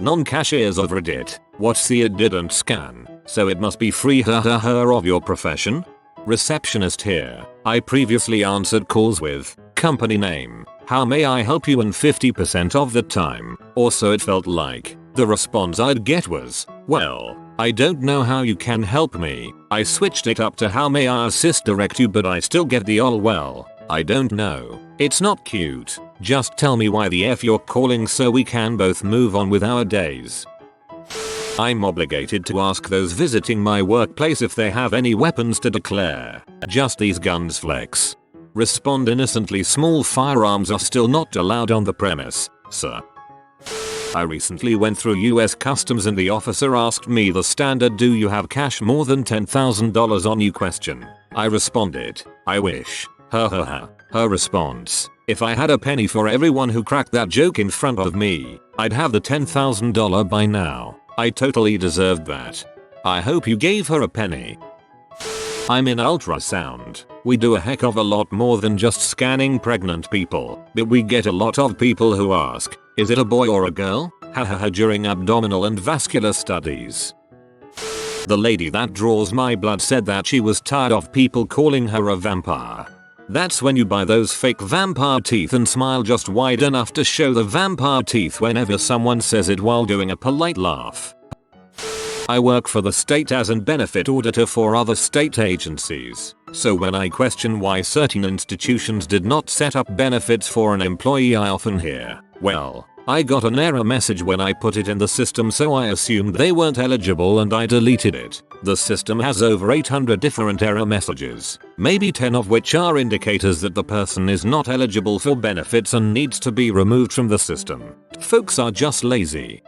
Non-cashiers of Reddit. What's the it didn't scan, so it must be free Hur Hur Hur of your profession? Receptionist here. I previously answered calls with company name. How may I help you? And 50% of the time, or so it felt like, the response I'd get was, well, I don't know how you can help me. I switched it up to how may I assist direct you, but I still get the well, I don't know. It's not cute. Just tell me why the F you're calling so we can both move on with our days. I'm obligated to ask those visiting my workplace if they have any weapons to declare. Just these guns flex. Respond innocently. Small firearms are still not allowed on the premise, sir. I recently went through US Customs and the officer asked me the standard "do you have cash more than $10,000 on you" question. I responded, I wish. Her response, if I had a penny for everyone who cracked that joke in front of me, I'd have the $10,000 by now. I totally deserved that. I hope you gave her a penny. I'm in ultrasound. We do a heck of a lot more than just scanning pregnant people, but we get a lot of people who ask, is it a boy or a girl? During abdominal and vascular studies. The lady that draws my blood said that she was tired of people calling her a vampire. That's when you buy those fake vampire teeth and smile just wide enough to show the vampire teeth whenever someone says it while doing a polite laugh. I work for the state as an benefit auditor for other state agencies, so when I question why certain institutions did not set up benefits for an employee, I often hear, well, I got an error message when I put it in the system, so I assumed they weren't eligible and I deleted it. The system has over 800 different error messages, maybe 10 of which are indicators that the person is not eligible for benefits and needs to be removed from the system. Folks are just lazy.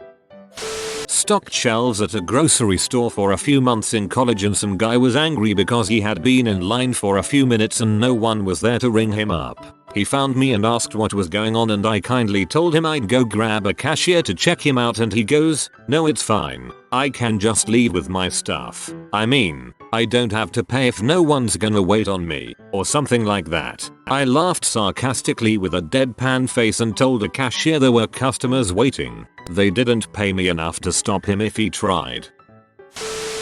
Stocked shelves at a grocery store for a few months in college, and some guy was angry because he had been in line for a few minutes and no one was there to ring him up. He found me and asked what was going on, and I kindly told him I'd go grab a cashier to check him out, and he goes, no, it's fine. I can just leave with my stuff. I mean, I don't have to pay if no one's gonna wait on me, or something like that. I laughed sarcastically with a deadpan face and told the cashier there were customers waiting. They didn't pay me enough to stop him if he tried.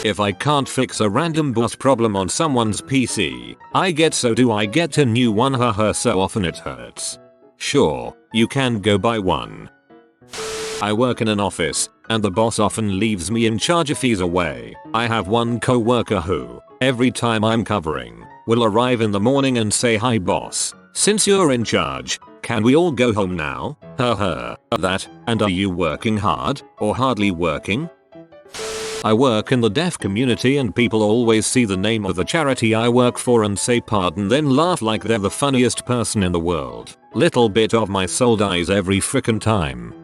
If I can't fix a random bus problem on someone's PC, I get so do I get a new one, so often it hurts. Sure, you can go buy one. I work in an office, and the boss often leaves me in charge if he's away. I have one co-worker who, every time I'm covering, will arrive in the morning and say, hi boss, since you're in charge, can we all go home now? That, and are you working hard, or hardly working? I work in the deaf community and people always see the name of the charity I work for and say pardon, then laugh like they're the funniest person in the world. Little bit of my soul dies every frickin' time.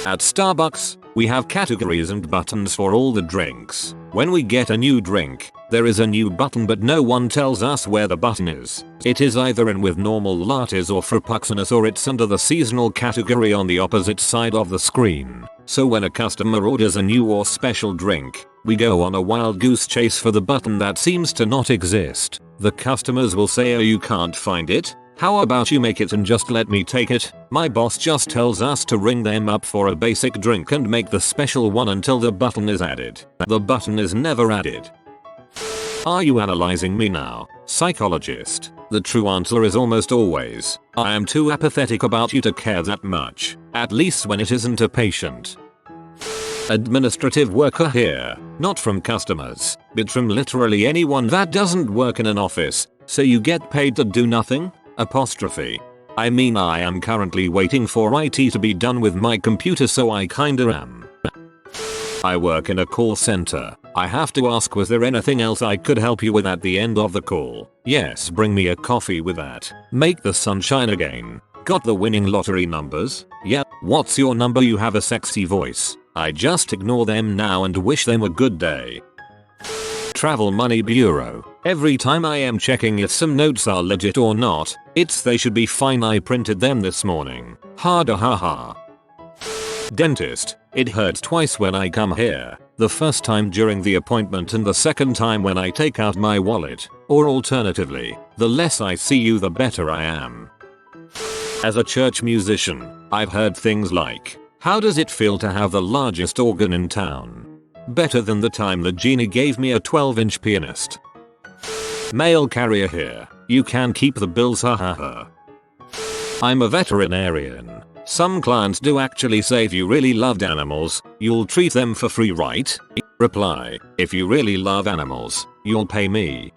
At Starbucks, we have categories and buttons for all the drinks. When we get a new drink, there is a new button, but no one tells us where the button is. It is either in with normal lattes or frappuccinos, or it's under the seasonal category on the opposite side of the screen. So when a customer orders a new or special drink, we go on a wild goose chase for the button that seems to not exist. The customers will say, oh, you can't find it? How about you make it and just let me take it? My boss just tells us to ring them up for a basic drink and make the special one until the button is added. The button is never added. Are you analyzing me now, psychologist? The true answer is almost always, I am too apathetic about you to care that much, at least when it isn't a patient. Administrative worker here, not from customers, but from literally anyone that doesn't work in an office, so you get paid to do nothing? Apostrophe. I mean, I am currently waiting for IT to be done with my computer, so I kinda am. I work in a call center. I have to ask, was there anything else I could help you with at the end of the call? Yes, bring me a coffee with that. Make the sun shine again. Got the winning lottery numbers? Yep. What's your number? You have a sexy voice. I just ignore them now and wish them a good day. Travel Money Bureau. Every time I am checking if some notes are legit or not, it's they should be fine, I printed them this morning. Harda haha. Dentist. It hurts twice when I come here. The first time during the appointment and the second time when I take out my wallet. Or alternatively, the less I see you the better I am. As a church musician, I've heard things like, How does it feel to have the largest organ in town? Better than the time the genie gave me a 12-inch pianist. Mail carrier here. You can keep the bills, hahaha. I'm a veterinarian. Some clients do actually say if you really loved animals, you'll treat them for free, right? Reply, if you really love animals, you'll pay me.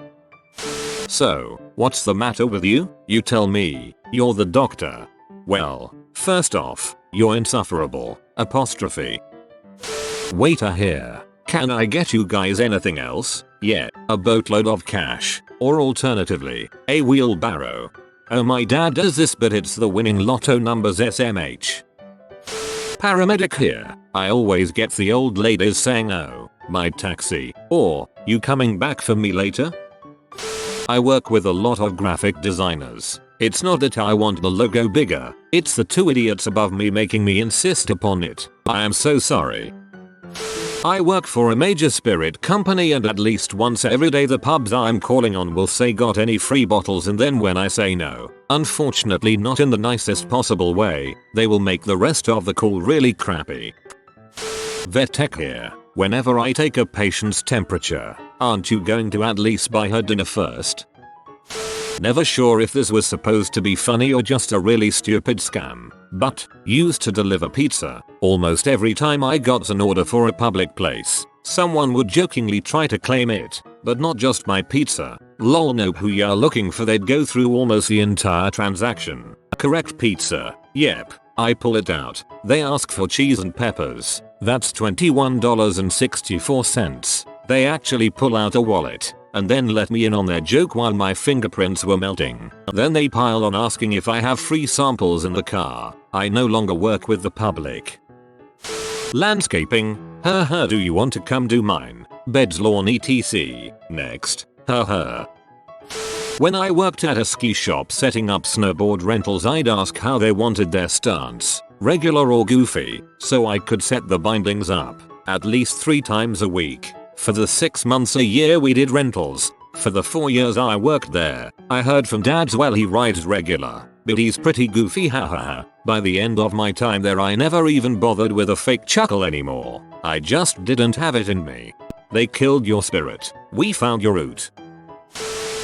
So, what's the matter with you? You tell me. You're the doctor. Well, first off, you're insufferable. Apostrophe. Waiter here. Can I get you guys anything else? Yeah, a boatload of cash. Or alternatively, a wheelbarrow. Oh, my dad does this, but it's the winning lotto numbers SMH. Paramedic here. I always get the old ladies saying, oh, my taxi, or, you coming back for me later? I work with a lot of graphic designers. It's not that I want the logo bigger, it's the two idiots above me making me insist upon it. I am so sorry. I work for a major spirit company, and at least once every day the pubs I'm calling on will say got any free bottles, and then when I say no, unfortunately not in the nicest possible way, they will make the rest of the call really crappy. Vet tech here. Whenever I take a patient's temperature, aren't you going to at least buy her dinner first? Never sure if this was supposed to be funny or just a really stupid scam, but used to deliver pizza. Almost every time I got an order for a public place, someone would jokingly try to claim it, but not just my pizza. Lol, nope, who you're looking for? They'd go through almost the entire transaction. Correct pizza. Yep, I pull it out. They ask for cheese and peppers. That's $21.64. They actually pull out a wallet and then let me in on their joke while my fingerprints were melting. Then they pile on asking if I have free samples in the car. I no longer work with the public. Landscaping. Hur hur, do you want to come do mine? Beds, lawn, etc. Next. Hur hur. When I worked at a ski shop setting up snowboard rentals, I'd ask how they wanted their stunts, regular or goofy, so I could set the bindings up at least 3 times a week. For the 6 months a year we did rentals. For the 4 years I worked there, I heard from dads, well, he rides regular, but he's pretty goofy, hahaha. By the end of my time there I never even bothered with a fake chuckle anymore. I just didn't have it in me. They killed your spirit. We found your root.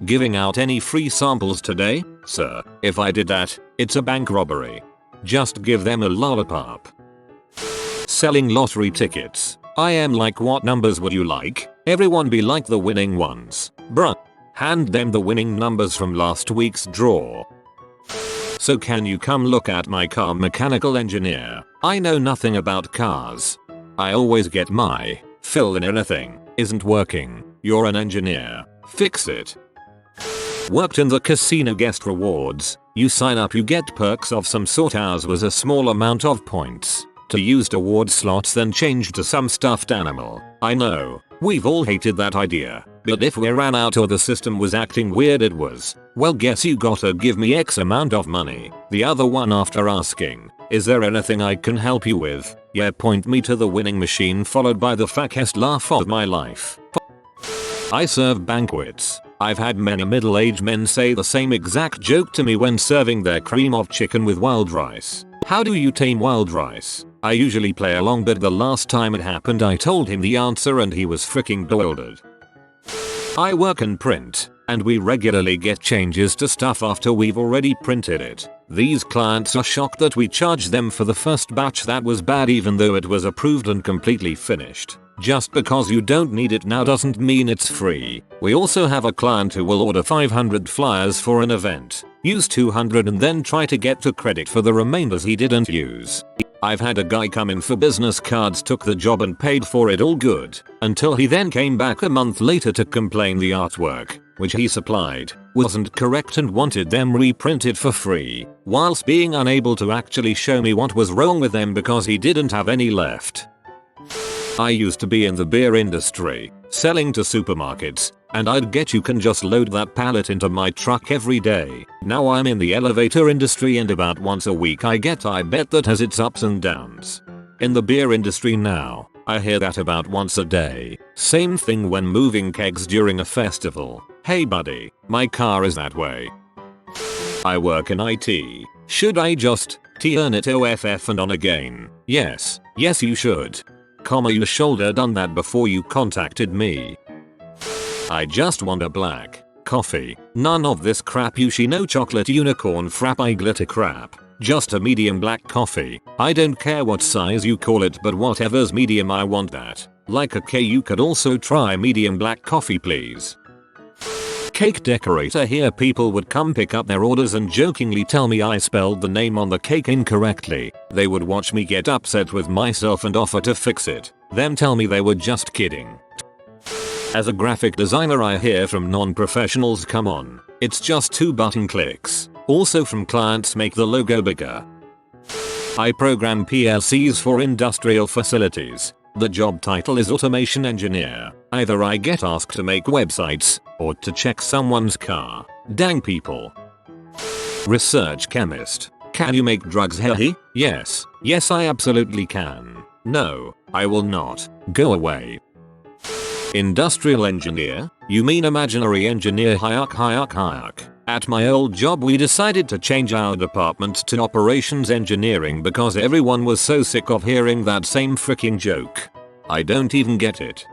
Giving out any free samples today? Sir, if I did that, it's a bank robbery. Just give them a lollipop. Selling lottery tickets. I am like, what numbers would you like? Everyone be like the winning ones. Bruh. Hand them the winning numbers from last week's draw. So can you come look at my car, mechanical engineer? I know nothing about cars. I always get my fill in anything isn't working. You're an engineer. Fix it. Worked in the casino, guest rewards. You sign up, you get perks of some sort. Ours was a small amount of points to used award slots, then changed to some stuffed animal. I know, we've all hated that idea, but if we ran out or the system was acting weird, it was, well, guess you gotta give me X amount of money. The other one, after asking, is there anything I can help you with? Yeah, point me to the winning machine, followed by the fakest laugh of my life. I serve banquets. I've had many middle-aged men say the same exact joke to me when serving their cream of chicken with wild rice. How do you tame wild rice? I usually play along, but the last time it happened I told him the answer and he was freaking bewildered. I work in print, and we regularly get changes to stuff after we've already printed it. These clients are shocked that we charge them for the first batch that was bad, even though it was approved and completely finished. Just because you don't need it now doesn't mean it's free. We also have a client who will order 500 flyers for an event, use 200 and then try to get the credit for the remainders he didn't use. I've had a guy come in for business cards, took the job and paid for it all good, until he then came back a month later to complain the artwork, which he supplied, wasn't correct and wanted them reprinted for free, whilst being unable to actually show me what was wrong with them because he didn't have any left. I used to be in the beer industry, selling to supermarkets, and I'd get, you can just load that pallet into my truck every day. Now I'm in the elevator industry, and about once a week I bet that has its ups and downs. In the beer industry now, I hear that about once a day. Same thing when moving kegs during a festival. Hey buddy, my car is that way. I work in IT. Should I just Turn it off and on again. Yes, yes you should. Comma you shoulda done that before you contacted me. I just want a black coffee. None of this crap no chocolate unicorn frappe glitter crap. Just a medium black coffee. I don't care what size you call it, but whatever's medium I want that. Like a K, you could also try medium black coffee please. Cake decorator here. People would come pick up their orders and jokingly tell me I spelled the name on the cake incorrectly. They would watch me get upset with myself and offer to fix it. Then tell me they were just kidding. As a graphic designer I hear from non-professionals, come on, it's just 2 button clicks. Also from clients, make the logo bigger. I program PLCs for industrial facilities. The job title is automation engineer. Either I get asked to make websites or to check someone's car. Dang people. Research chemist. Can you make drugs? Hehe? Yes. Yes I absolutely can. No, I will not. Go away. Industrial engineer? You mean imaginary engineer? Hayuk. At my old job we decided to change our department to operations engineering because everyone was so sick of hearing that same freaking joke. I don't even get it.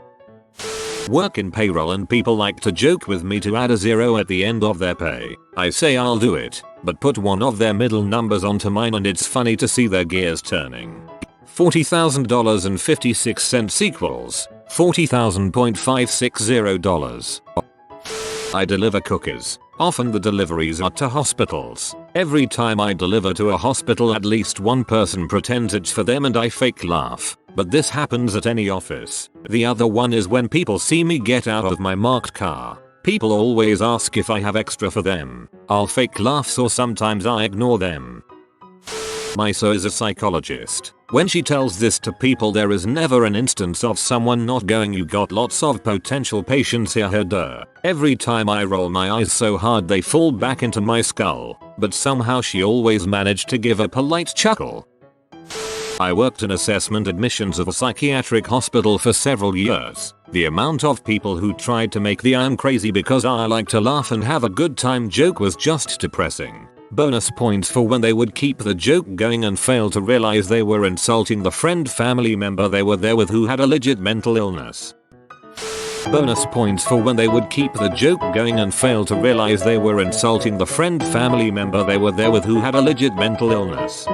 Work in payroll and people like to joke with me to add a 0 at the end of their pay. I say I'll do it, but put one of their middle numbers onto mine and it's funny to see their gears turning. $40,000.56 equals $40,000.560. I deliver cookies. Often the deliveries are to hospitals. Every time I deliver to a hospital at least one person pretends it's for them and I fake laugh. But this happens at any office. The other one is when people see me get out of my marked car. People always ask if I have extra for them. I'll fake laughs or sometimes I ignore them. My so is a psychologist. When she tells this to people there is never an instance of someone not going, you got lots of potential patients here duh. Every time I roll my eyes so hard they fall back into my skull, but somehow she always managed to give a polite chuckle. I worked in assessment admissions of a psychiatric hospital for several years. The amount of people who tried to make the I'm crazy because I like to laugh and have a good time joke was just depressing. Bonus points for when they would keep the joke going and fail to realize they were insulting the friend family member they were there with who had a legit mental illness. Bonus points for when they would keep the joke going and fail to realize they were insulting the friend family member they were there with who had a legit mental illness.